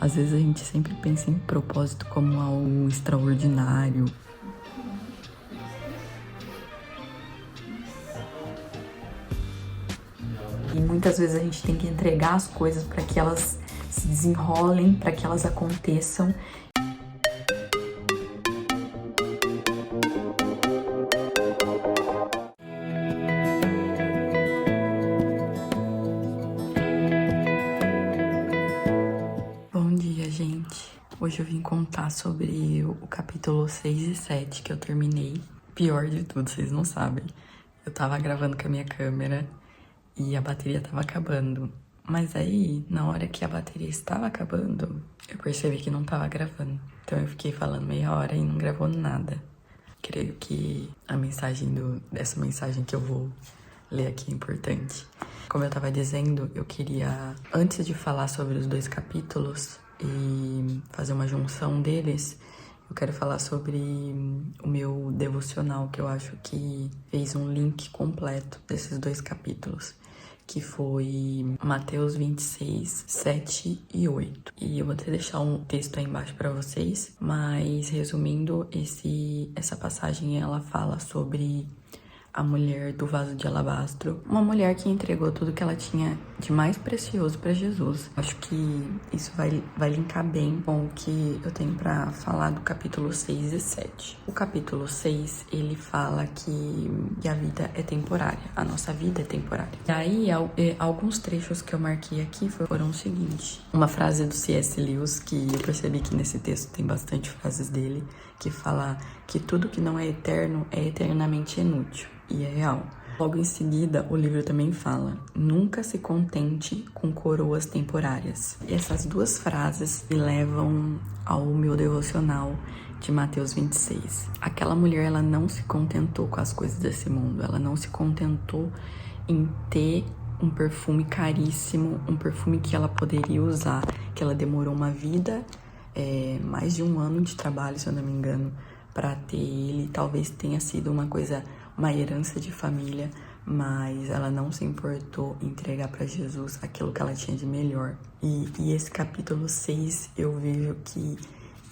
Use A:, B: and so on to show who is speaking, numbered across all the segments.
A: Às vezes a gente sempre pensa em propósito como algo extraordinário. E muitas vezes a gente tem que entregar as coisas para que elas se desenrolem, para que elas aconteçam. Bom dia, gente. Hoje eu vim contar sobre o capítulo 6 e 7 que eu terminei. Pior de tudo, vocês não sabem. Eu tava gravando com a minha câmera e a bateria tava acabando. Mas aí, na hora que a bateria estava acabando, eu percebi que não tava gravando. Então eu fiquei falando meia hora e não gravou nada. Creio que a mensagem dessa mensagem que eu vou ler aqui é importante. Como eu tava dizendo, eu queria, antes de falar sobre os dois capítulos e fazer uma junção deles, eu quero falar sobre o meu devocional, que eu acho que fez um link completo desses dois capítulos, que foi Mateus 26, 7 e 8. E eu vou até deixar um texto aí embaixo para vocês, mas resumindo, essa passagem ela fala sobre a mulher do vaso de alabastro, uma mulher que entregou tudo que ela tinha de mais precioso para Jesus. Acho que isso vai linkar bem com o que eu tenho para falar do capítulo 6 e 7. O capítulo 6, ele fala que a vida é temporária, a nossa vida é temporária. E aí, alguns trechos que eu marquei aqui foram o seguinte: uma frase do C.S. Lewis, que eu percebi que nesse texto tem bastante frases dele, que fala que tudo que não é eterno é eternamente inútil. E é real. Logo em seguida, o livro também fala: nunca se contente com coroas temporárias. E essas duas frases me levam ao meu devocional de Mateus 26. Aquela mulher, ela não se contentou com as coisas desse mundo. Ela não se contentou em ter um perfume caríssimo, um perfume que ela poderia usar, que ela demorou uma vida, mais de um ano de trabalho, se eu não me engano, para ter ele. Talvez tenha sido uma herança de família, mas ela não se importou em entregar para Jesus aquilo que ela tinha de melhor. E esse capítulo 6, eu vejo que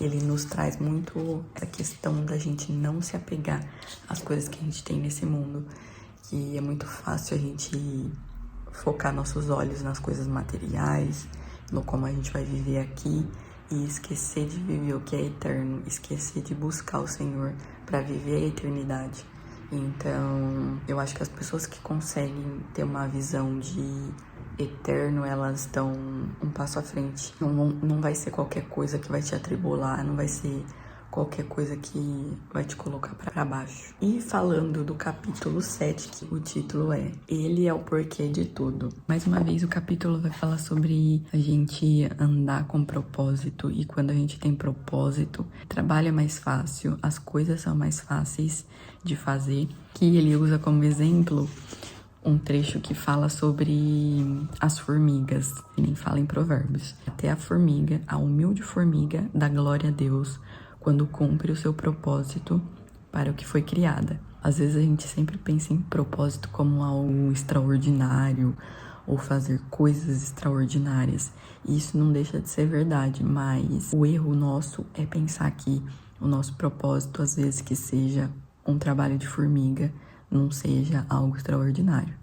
A: ele nos traz muito a questão da gente não se apegar às coisas que a gente tem nesse mundo, que é muito fácil a gente focar nossos olhos nas coisas materiais, no como a gente vai viver aqui, e esquecer de viver o que é eterno, esquecer de buscar o Senhor para viver a eternidade. Então, eu acho que as pessoas que conseguem ter uma visão de eterno, elas estão um passo à frente. Não vai ser qualquer coisa que vai te atribular, não vai ser qualquer coisa que vai te colocar para baixo. E falando do capítulo 7, que o título é Ele é o porquê de tudo. Mais uma vez, o capítulo vai falar sobre a gente andar com propósito, e quando a gente tem propósito, o trabalho é mais fácil, as coisas são mais fáceis de fazer. Que ele usa como exemplo um trecho que fala sobre as formigas, que nem fala em Provérbios. Até a formiga, a humilde formiga, dá glória a Deus quando cumpre o seu propósito para o que foi criada. Às vezes a gente sempre pensa em propósito como algo extraordinário ou fazer coisas extraordinárias. E isso não deixa de ser verdade, mas o erro nosso é pensar que o nosso propósito, às vezes que seja um trabalho de formiga, não seja algo extraordinário.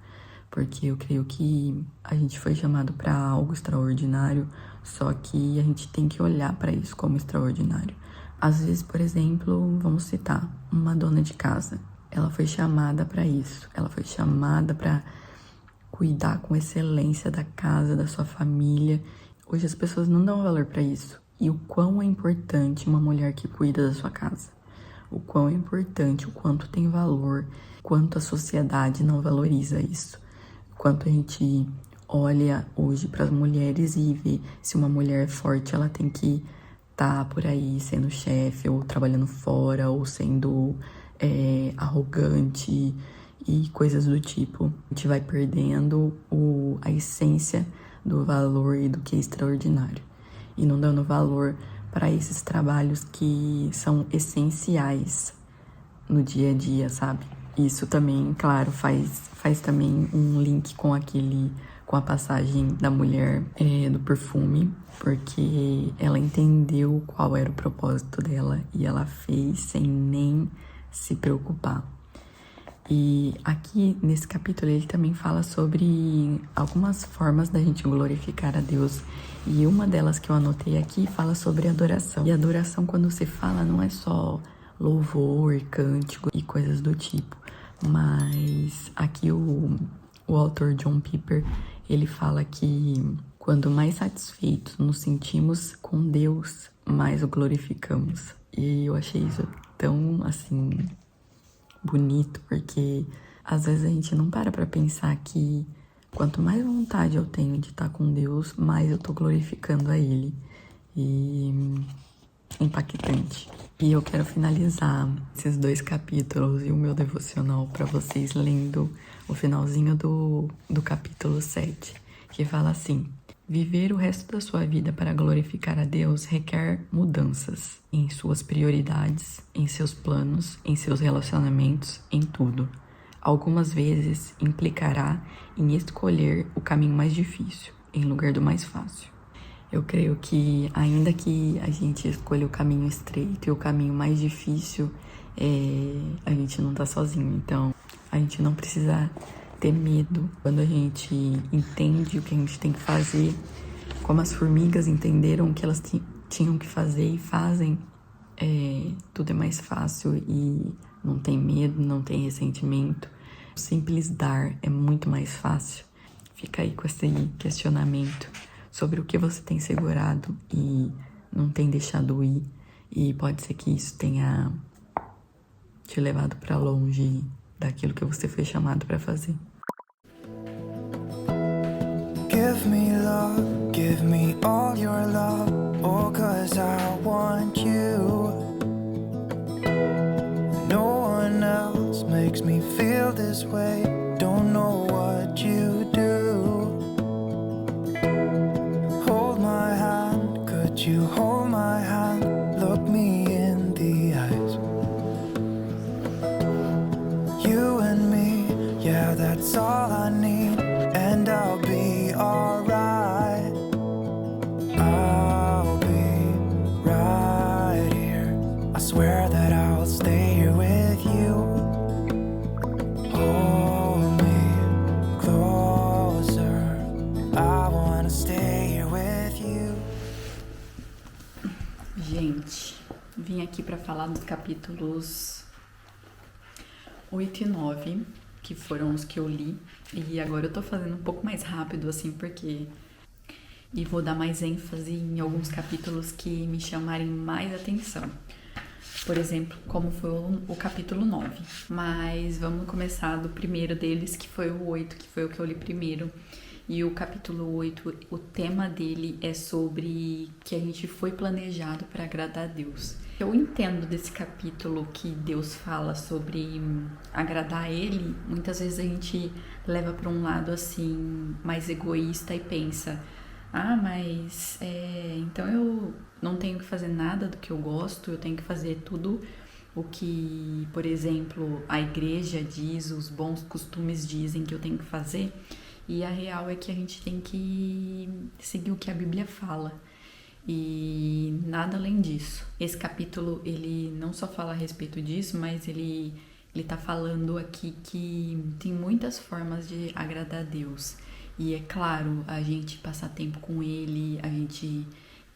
A: Porque eu creio que a gente foi chamado para algo extraordinário, só que a gente tem que olhar para isso como extraordinário. Às vezes, por exemplo, vamos citar uma dona de casa. Ela foi chamada para isso. Ela foi chamada para cuidar com excelência da casa, da sua família. Hoje as pessoas não dão valor para isso. E o quão é importante uma mulher que cuida da sua casa. O quão é importante, o quanto tem valor, quanto a sociedade não valoriza isso. Quanto a gente olha hoje para as mulheres e vê se uma mulher é forte, ela tem que tá por aí sendo chefe, ou trabalhando fora, ou sendo arrogante e coisas do tipo. A gente vai perdendo a essência do valor e do que é extraordinário, e não dando valor para esses trabalhos que são essenciais no dia a dia, sabe? Isso também, claro, faz também um link com aquele com a passagem da mulher do perfume, porque ela entendeu qual era o propósito dela e ela fez sem nem se preocupar. E aqui nesse capítulo ele também fala sobre algumas formas da gente glorificar a Deus. E uma delas que eu anotei aqui fala sobre adoração. E adoração, quando se fala, não é só louvor, cântico e coisas do tipo. Mas aqui o autor John Piper, ele fala que quando mais satisfeitos nos sentimos com Deus, mais o glorificamos. E eu achei isso tão, assim, bonito, porque às vezes a gente não para pra pensar que quanto mais vontade eu tenho de estar com Deus, mais eu tô glorificando a Ele. E impactante. E eu quero finalizar esses 2 capítulos e o meu devocional para vocês lendo o finalzinho do capítulo 7, que fala assim: viver o resto da sua vida para glorificar a Deus requer mudanças em suas prioridades, em seus planos, em seus relacionamentos, em tudo. Algumas vezes implicará em escolher o caminho mais difícil, em lugar do mais fácil. Eu creio que, ainda que a gente escolha o caminho estreito e o caminho mais difícil, a gente não tá sozinho. Então, a gente não precisa ter medo quando a gente entende o que a gente tem que fazer, como as formigas entenderam o que elas tinham que fazer e fazem. Tudo é mais fácil e não tem medo, não tem ressentimento. O simples dar é muito mais fácil. Fica aí com esse questionamento sobre o que você tem segurado e não tem deixado ir. E pode ser que isso tenha te levado para longe daquilo que você foi chamado para fazer.
B: Give me love, give me all your love, oh, 'cause I want you. No one else makes me feel this way, don't know what you do. Hold my hand, could you hold my hand, look me in the eyes. You and me, yeah, that's all I need, and I'll be alright. I'll be right here, I swear that I'll stay here with you. Hold me closer, I wanna stay here with you.
A: Gente, vim aqui para falar dos capítulos 8 e 9, que foram os que eu li. E agora eu tô fazendo um pouco mais rápido, assim, porque... E vou dar mais ênfase em alguns capítulos que me chamarem mais atenção. Por exemplo, como foi o capítulo 9. Mas vamos começar do primeiro deles, que foi o 8, que foi o que eu li primeiro. E o capítulo 8, o tema dele é sobre que a gente foi planejado para agradar a Deus. Eu entendo desse capítulo que Deus fala sobre agradar a Ele. Muitas vezes a gente leva para um lado assim mais egoísta e pensa: ah, mas então eu não tenho que fazer nada do que eu gosto, eu tenho que fazer tudo o que, por exemplo, a igreja diz, os bons costumes dizem que eu tenho que fazer. E a real é que a gente tem que seguir o que a Bíblia fala. E nada além disso. Esse capítulo, ele não só fala a respeito disso, mas ele tá falando aqui que tem muitas formas de agradar a Deus. E é claro, a gente passar tempo com Ele, a gente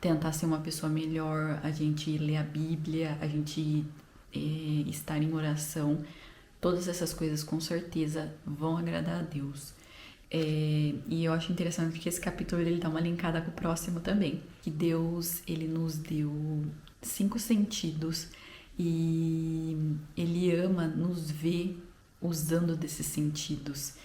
A: tentar ser uma pessoa melhor, a gente ler a Bíblia, a gente estar em oração. Todas essas coisas com certeza vão agradar a Deus. E eu acho interessante porque esse capítulo ele dá uma linkada com o próximo também. Que Deus, ele nos deu 5 sentidos e Ele ama nos ver usando desses sentidos.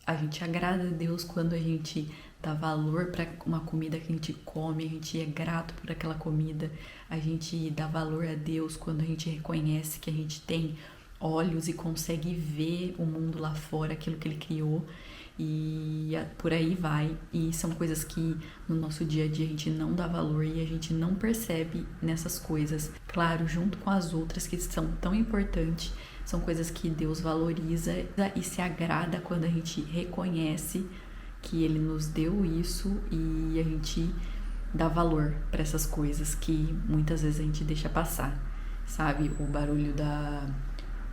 A: A gente agrada a Deus quando a gente dá valor para uma comida que a gente come, a gente é grato por aquela comida, a gente dá valor a Deus quando a gente reconhece que a gente tem olhos e consegue ver o mundo lá fora, aquilo que Ele criou, e por aí vai. E são coisas que no nosso dia a dia a gente não dá valor e a gente não percebe nessas coisas. Claro, junto com as outras que são tão importantes, são coisas que Deus valoriza e se agrada quando a gente reconhece que Ele nos deu isso e a gente dá valor para essas coisas que muitas vezes a gente deixa passar, sabe? O barulho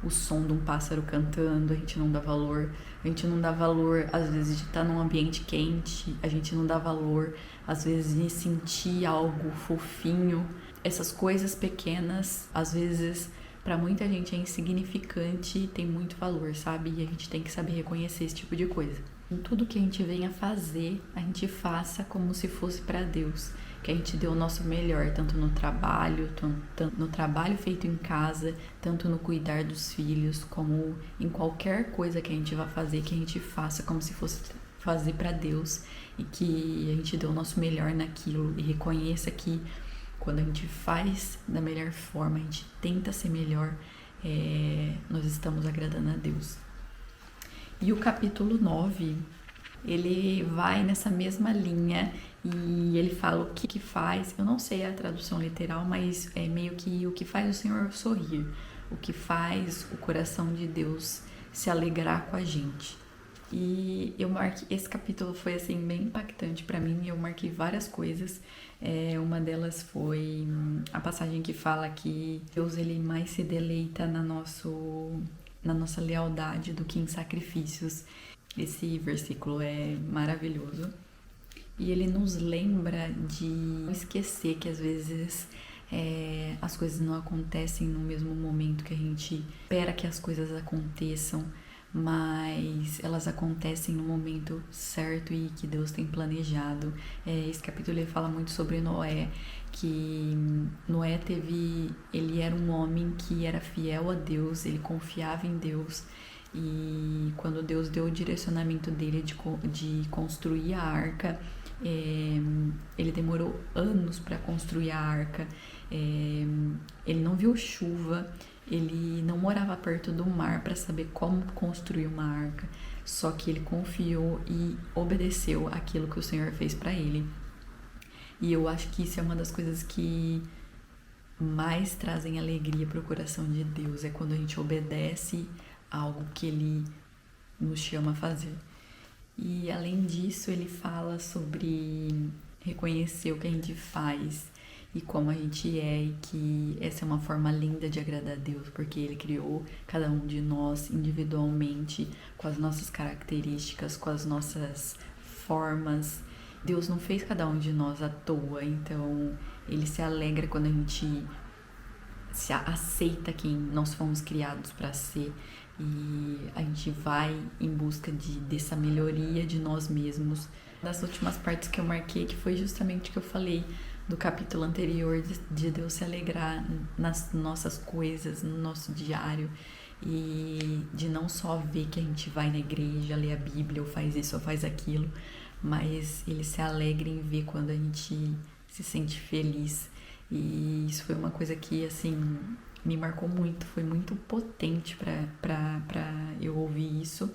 A: o som de um pássaro cantando, a gente não dá valor. A gente não dá valor, às vezes, de estar num ambiente quente. A gente não dá valor, às vezes, de sentir algo fofinho. Essas coisas pequenas, às vezes, para muita gente é insignificante e tem muito valor, sabe? E a gente tem que saber reconhecer esse tipo de coisa. Em tudo que a gente venha fazer, a gente faça como se fosse para Deus. Que a gente dê o nosso melhor, tanto no trabalho, tanto no trabalho feito em casa, tanto no cuidar dos filhos, como em qualquer coisa que a gente vá fazer, que a gente faça como se fosse fazer para Deus e que a gente dê o nosso melhor naquilo e reconheça que quando a gente faz da melhor forma, a gente tenta ser melhor, nós estamos agradando a Deus. E o capítulo 9, ele vai nessa mesma linha e ele fala o que faz, eu não sei a tradução literal, mas é meio que o que faz o Senhor sorrir, o que faz o coração de Deus se alegrar com a gente. E eu marquei, esse capítulo foi assim bem impactante para mim, eu marquei várias coisas. Uma delas foi a passagem que fala que Deus ele mais se deleita na nossa lealdade do que em sacrifícios. Esse versículo é maravilhoso e ele nos lembra de não esquecer que às vezes as coisas não acontecem no mesmo momento que a gente espera que as coisas aconteçam, mas elas acontecem no momento certo e que Deus tem planejado. Esse capítulo ele fala muito sobre Noé, que Noé ele era um homem que era fiel a Deus, ele confiava em Deus, e quando Deus deu o direcionamento dele de construir a arca, ele demorou anos para construir a arca, ele não viu chuva, ele não morava perto do mar para saber como construir uma arca, só que ele confiou e obedeceu aquilo que o Senhor fez para ele. E eu acho que isso é uma das coisas que mais trazem alegria para o coração de Deus, é quando a gente obedece algo que Ele nos chama a fazer. E além disso, ele fala sobre reconhecer o que a gente faz e como a gente é, e que essa é uma forma linda de agradar a Deus, porque Ele criou cada um de nós individualmente, com as nossas características, com as nossas formas. Deus não fez cada um de nós à toa, então Ele se alegra quando a gente se aceita quem nós fomos criados para ser, e a gente vai em busca dessa melhoria de nós mesmos. Das últimas partes que eu marquei, que foi justamente o que eu falei do capítulo anterior, de Deus se alegrar nas nossas coisas, no nosso diário, e de não só ver que a gente vai na igreja, lê a Bíblia, ou faz isso ou faz aquilo, mas Ele se alegra em ver quando a gente se sente feliz. E isso foi uma coisa que, assim, me marcou muito, foi muito potente pra eu ouvir isso,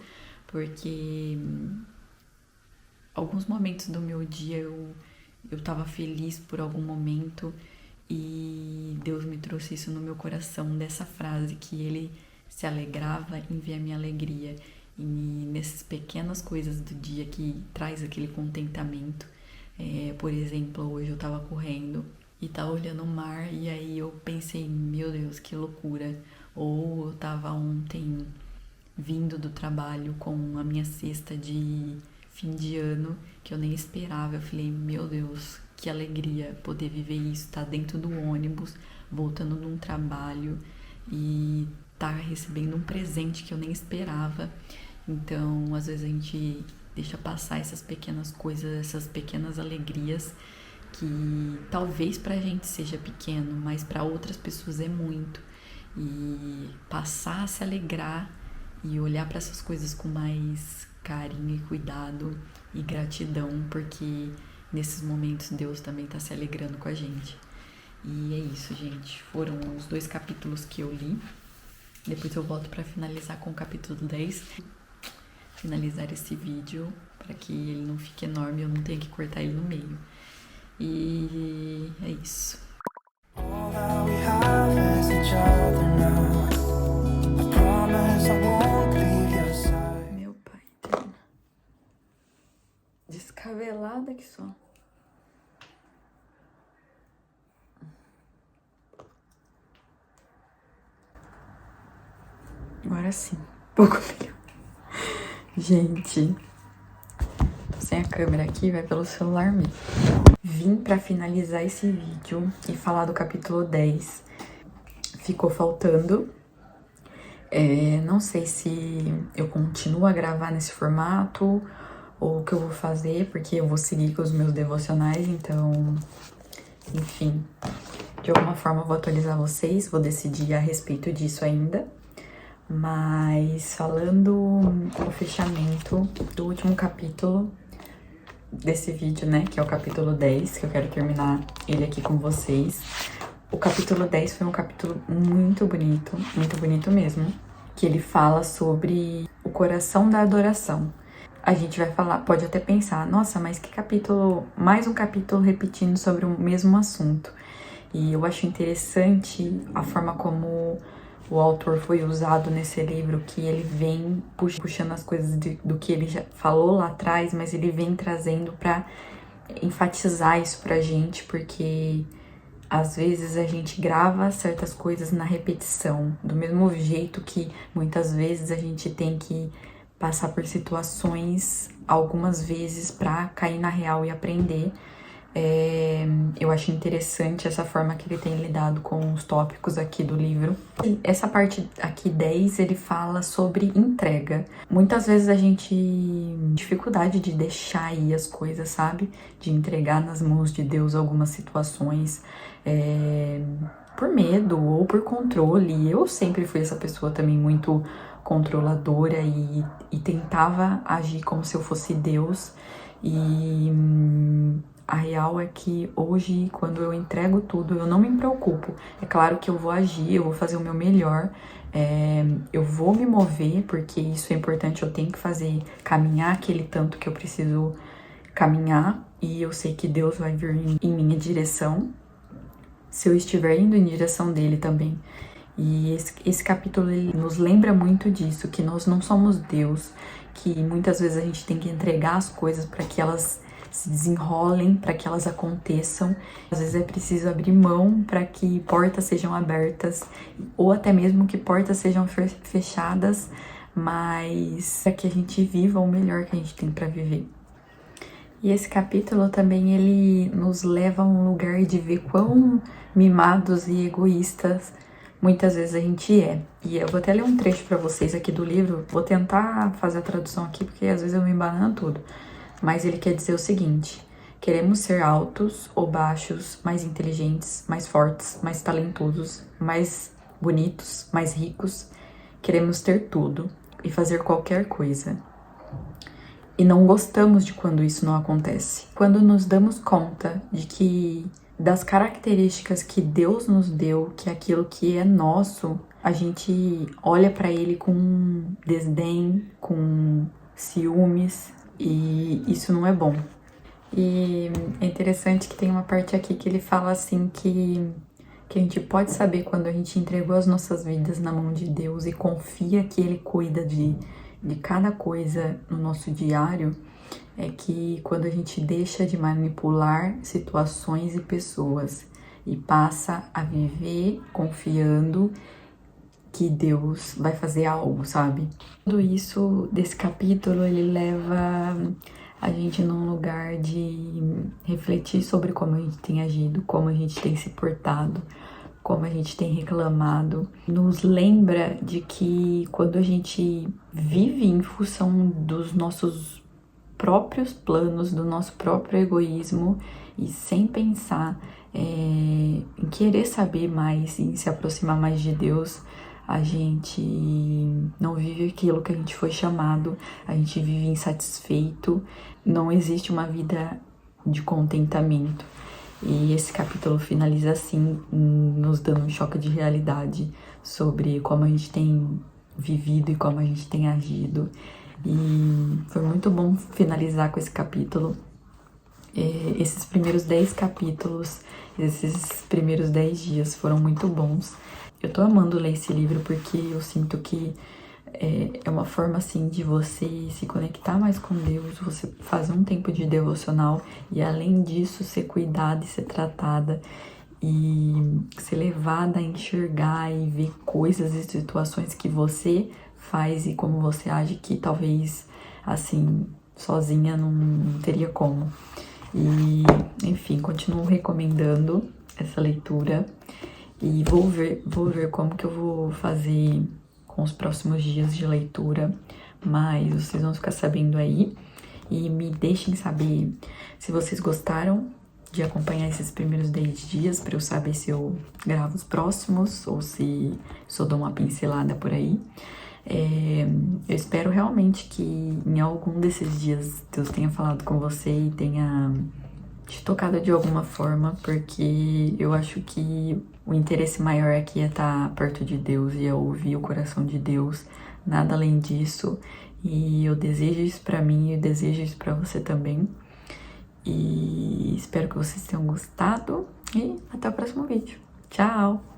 A: porque alguns momentos do meu dia eu tava feliz por algum momento e Deus me trouxe isso no meu coração, dessa frase, que Ele se alegrava em ver a minha alegria, e nessas pequenas coisas do dia que traz aquele contentamento. Por exemplo, hoje eu tava correndo e tava olhando o mar, e aí eu pensei, meu Deus, que loucura. Ou eu tava ontem vindo do trabalho com a minha cesta de fim de ano, que eu nem esperava. Eu falei, meu Deus, que alegria poder viver isso, tá dentro do ônibus, voltando de um trabalho e tá recebendo um presente que eu nem esperava. Então, às vezes a gente deixa passar essas pequenas coisas, essas pequenas alegrias, que talvez pra gente seja pequeno, mas pra outras pessoas é muito. E passar a se alegrar e olhar para essas coisas com mais carinho e cuidado e gratidão, porque nesses momentos Deus também tá se alegrando com a gente. E é isso, gente. Foram os 2 capítulos que eu li. Depois eu volto para finalizar com o capítulo 10. Finalizar esse vídeo para que ele não fique enorme, eu não tenha que cortar ele no meio. E é isso.
B: All that we have is each other now. I promise I won't leave your side.
A: Meu pai eterno. Descabelada que só. Agora sim, pouco melhor. Gente, tô sem a câmera aqui, vai pelo celular mesmo. Vim pra finalizar esse vídeo e falar do capítulo 10. Ficou faltando. Não sei se eu continuo a gravar nesse formato ou o que eu vou fazer, porque eu vou seguir com os meus devocionais, então, enfim, de alguma forma eu vou atualizar vocês, vou decidir a respeito disso ainda. Mas falando o fechamento do último capítulo desse vídeo, né, que é o capítulo 10, que eu quero terminar ele aqui com vocês. O capítulo 10 foi um capítulo muito bonito mesmo, que ele fala sobre o coração da adoração. A gente vai falar, pode até pensar, nossa, mas que capítulo, mais um capítulo repetindo sobre o mesmo assunto. E eu acho interessante a forma como o autor foi usado nesse livro, que ele vem puxando as coisas do que ele já falou lá atrás, mas ele vem trazendo pra enfatizar isso pra gente, porque às vezes a gente grava certas coisas na repetição, do mesmo jeito que muitas vezes a gente tem que passar por situações algumas vezes pra cair na real e aprender. Eu acho interessante essa forma que ele tem lidado com os tópicos aqui do livro. E essa parte aqui 10, ele fala sobre entrega. Muitas vezes a gente tem dificuldade de deixar aí as coisas, sabe? De entregar nas mãos de Deus algumas situações, por medo ou por controle. Eu sempre fui essa pessoa também muito controladora e tentava agir como se eu fosse Deus. E a real é que hoje, quando eu entrego tudo, eu não me preocupo. É claro que eu vou agir, eu vou fazer o meu melhor, eu vou me mover, porque isso é importante, eu tenho que fazer, caminhar aquele tanto que eu preciso caminhar, e eu sei que Deus vai vir em minha direção, se eu estiver indo em direção dele também. E esse capítulo ele nos lembra muito disso, que nós não somos Deus, que muitas vezes a gente tem que entregar as coisas para que elas se desenrolem, para que elas aconteçam. Às vezes é preciso abrir mão para que portas sejam abertas, ou até mesmo que portas sejam fechadas, mas para que a gente viva o melhor que a gente tem para viver. E esse capítulo também ele nos leva a um lugar de ver quão mimados e egoístas muitas vezes a gente é. E eu vou até ler um trecho para vocês aqui do livro, vou tentar fazer a tradução aqui, porque às vezes eu me embanano tudo. Mas ele quer dizer o seguinte: queremos ser altos ou baixos, mais inteligentes, mais fortes, mais talentosos, mais bonitos, mais ricos. Queremos ter tudo e fazer qualquer coisa. E não gostamos de quando isso não acontece. Quando nos damos conta de que das características que Deus nos deu, que aquilo que é nosso, a gente olha para ele com desdém, com ciúmes, e isso não é bom. E é interessante que tem uma parte aqui que ele fala assim que a gente pode saber quando a gente entregou as nossas vidas na mão de Deus e confia que ele cuida de cada coisa no nosso diário, é que quando a gente deixa de manipular situações e pessoas e passa a viver confiando que Deus vai fazer algo, sabe? Tudo isso desse capítulo, ele leva a gente num lugar de refletir sobre como a gente tem agido, como a gente tem se portado, como a gente tem reclamado. Nos lembra de que quando a gente vive em função dos nossos próprios planos, do nosso próprio egoísmo e sem pensar em querer saber mais, em se aproximar mais de Deus, a gente não vive aquilo que a gente foi chamado, a gente vive insatisfeito, não existe uma vida de contentamento. E esse capítulo finaliza assim, nos dando um choque de realidade sobre como a gente tem vivido e como a gente tem agido. E foi muito bom finalizar com esse capítulo. Esses primeiros 10 capítulos, esses primeiros 10 dias foram muito bons. Eu tô amando ler esse livro porque eu sinto que é uma forma, assim, de você se conectar mais com Deus, você fazer um tempo de devocional e, além disso, ser cuidada e ser tratada e ser levada a enxergar e ver coisas e situações que você faz e como você age que talvez, assim, sozinha não teria como. E, enfim, continuo recomendando essa leitura e vou ver como que eu vou fazer com os próximos dias de leitura, mas vocês vão ficar sabendo aí. E me deixem saber se vocês gostaram de acompanhar esses primeiros 10 dias, para eu saber se eu gravo os próximos ou se só dou uma pincelada por aí. Eu espero realmente que em algum desses dias Deus tenha falado com você e tenha te tocado de alguma forma, porque eu acho que o interesse maior aqui é estar perto de Deus e é ouvir o coração de Deus, nada além disso. E eu desejo isso pra mim e desejo isso pra você também. E espero que vocês tenham gostado e até o próximo vídeo. Tchau!